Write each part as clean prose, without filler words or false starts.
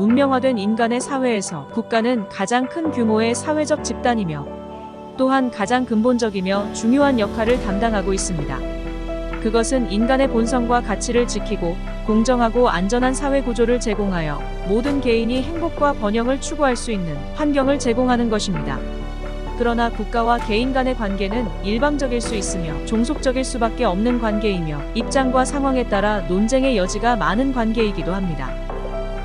문명화된 인간의 사회에서 국가는 가장 큰 규모의 사회적 집단이며 또한 가장 근본적이며 중요한 역할을 담당하고 있습니다. 그것은 인간의 본성과 가치를 지키고 공정하고 안전한 사회 구조를 제공하여 모든 개인이 행복과 번영을 추구할 수 있는 환경을 제공하는 것입니다. 그러나 국가와 개인 간의 관계는 일방적일 수 있으며 종속적일 수밖에 없는 관계이며 입장과 상황에 따라 논쟁의 여지가 많은 관계이기도 합니다.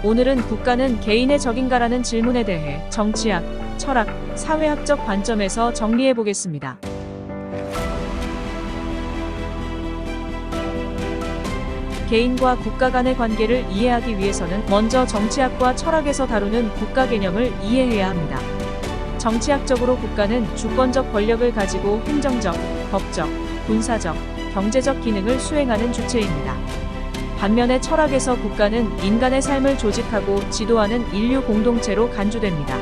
오늘은 국가는 개인의 적인가라는 질문에 대해 정치학, 철학, 사회학적 관점에서 정리해 보겠습니다. 개인과 국가 간의 관계를 이해하기 위해서는 먼저 정치학과 철학에서 다루는 국가 개념을 이해해야 합니다. 정치학적으로 국가는 주권적 권력을 가지고 행정적, 법적, 군사적, 경제적 기능을 수행하는 주체입니다. 반면에 철학에서 국가는 인간의 삶을 조직하고 지도하는 인류 공동체로 간주됩니다.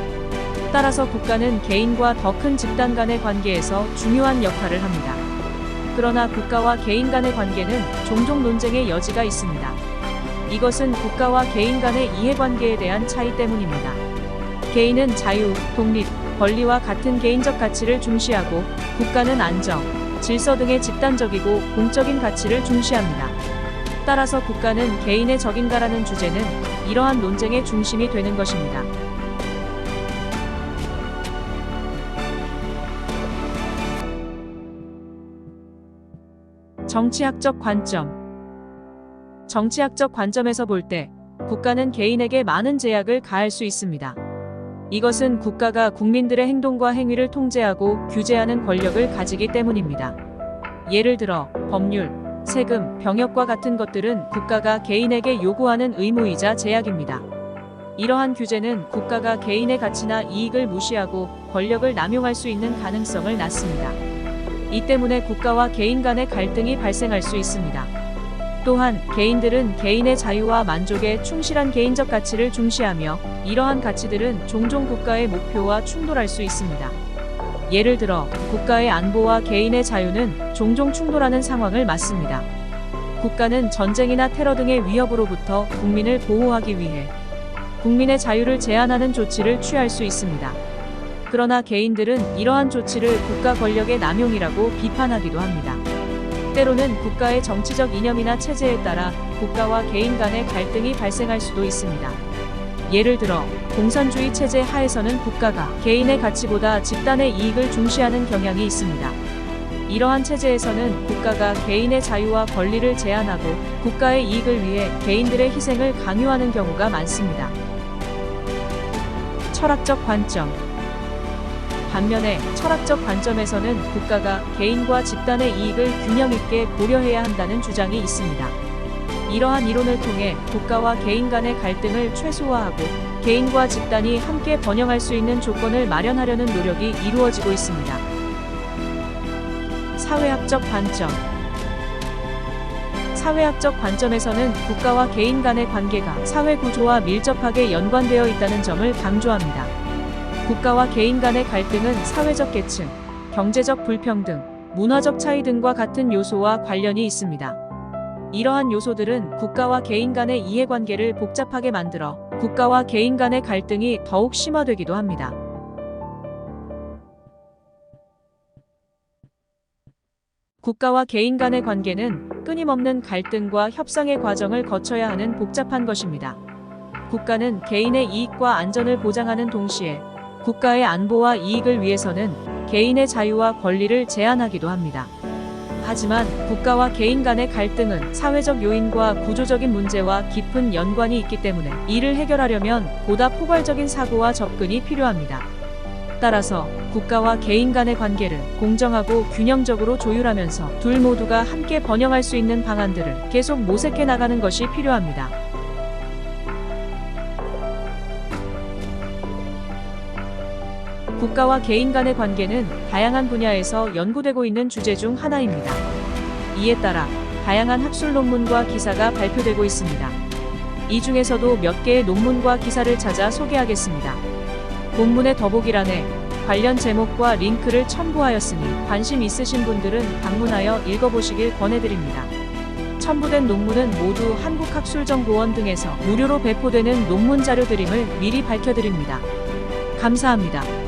따라서 국가는 개인과 더 큰 집단 간의 관계에서 중요한 역할을 합니다. 그러나 국가와 개인 간의 관계는 종종 논쟁의 여지가 있습니다. 이것은 국가와 개인 간의 이해관계에 대한 차이 때문입니다. 개인은 자유, 독립, 권리와 같은 개인적 가치를 중시하고 국가는 안정, 질서 등의 집단적이고 공적인 가치를 중시합니다. 따라서 국가는 개인의 적인가라는 주제는 이러한 논쟁의 중심이 되는 것입니다. 정치학적 관점. 정치학적 관점에서 볼 때 국가는 개인에게 많은 제약을 가할 수 있습니다. 이것은 국가가 국민들의 행동과 행위를 통제하고 규제하는 권력을 가지기 때문입니다. 예를 들어 법률, 세금, 병역과 같은 것들은 국가가 개인에게 요구하는 의무이자 제약입니다. 이러한 규제는 국가가 개인의 가치나 이익을 무시하고 권력을 남용할 수 있는 가능성을 낳습니다. 이 때문에 국가와 개인 간의 갈등이 발생할 수 있습니다. 또한 개인들은 개인의 자유와 만족에 충실한 개인적 가치를 중시하며 이러한 가치들은 종종 국가의 목표와 충돌할 수 있습니다. 예를 들어 국가의 안보와 개인의 자유는 종종 충돌하는 상황을 맞습니다. 국가는 전쟁이나 테러 등의 위협으로부터 국민을 보호하기 위해 국민의 자유를 제한하는 조치를 취할 수 있습니다. 그러나 개인들은 이러한 조치를 국가 권력의 남용이라고 비판하기도 합니다. 때로는 국가의 정치적 이념이나 체제에 따라 국가와 개인 간의 갈등이 발생할 수도 있습니다. 예를 들어 공산주의 체제 하에서는 국가가 개인의 가치보다 집단의 이익을 중시하는 경향이 있습니다. 이러한 체제에서는 국가가 개인의 자유와 권리를 제한하고 국가의 이익을 위해 개인들의 희생을 강요하는 경우가 많습니다. 철학적 관점. 반면에 철학적 관점에서는 국가가 개인과 집단의 이익을 균형 있게 고려해야 한다는 주장이 있습니다. 이러한 이론을 통해 국가와 개인 간의 갈등을 최소화하고 개인과 집단이 함께 번영할 수 있는 조건을 마련하려는 노력이 이루어지고 있습니다. 사회학적 관점. 사회학적 관점에서는 국가와 개인 간의 관계가 사회 구조와 밀접하게 연관되어 있다는 점을 강조합니다. 국가와 개인 간의 갈등은 사회적 계층, 경제적 불평등, 문화적 차이 등과 같은 요소와 관련이 있습니다. 이러한 요소들은 국가와 개인 간의 이해관계를 복잡하게 만들어 국가와 개인 간의 갈등이 더욱 심화되기도 합니다. 국가와 개인 간의 관계는 끊임없는 갈등과 협상의 과정을 거쳐야 하는 복잡한 것입니다. 국가는 개인의 이익과 안전을 보장하는 동시에 국가의 안보와 이익을 위해서는 개인의 자유와 권리를 제한하기도 합니다. 하지만 국가와 개인 간의 갈등은 사회적 요인과 구조적인 문제와 깊은 연관이 있기 때문에 이를 해결하려면 보다 포괄적인 사고와 접근이 필요합니다. 따라서 국가와 개인 간의 관계를 공정하고 균형적으로 조율하면서 둘 모두가 함께 번영할 수 있는 방안들을 계속 모색해 나가는 것이 필요합니다. 국가와 개인 간의 관계는 다양한 분야에서 연구되고 있는 주제 중 하나입니다. 이에 따라 다양한 학술 논문과 기사가 발표되고 있습니다. 이 중에서도 몇 개의 논문과 기사를 찾아 소개하겠습니다. 본문의 더보기란에 관련 제목과 링크를 첨부하였으니 관심 있으신 분들은 방문하여 읽어보시길 권해드립니다. 첨부된 논문은 모두 한국학술정보원 등에서 무료로 배포되는 논문 자료들임을 미리 밝혀드립니다. 감사합니다.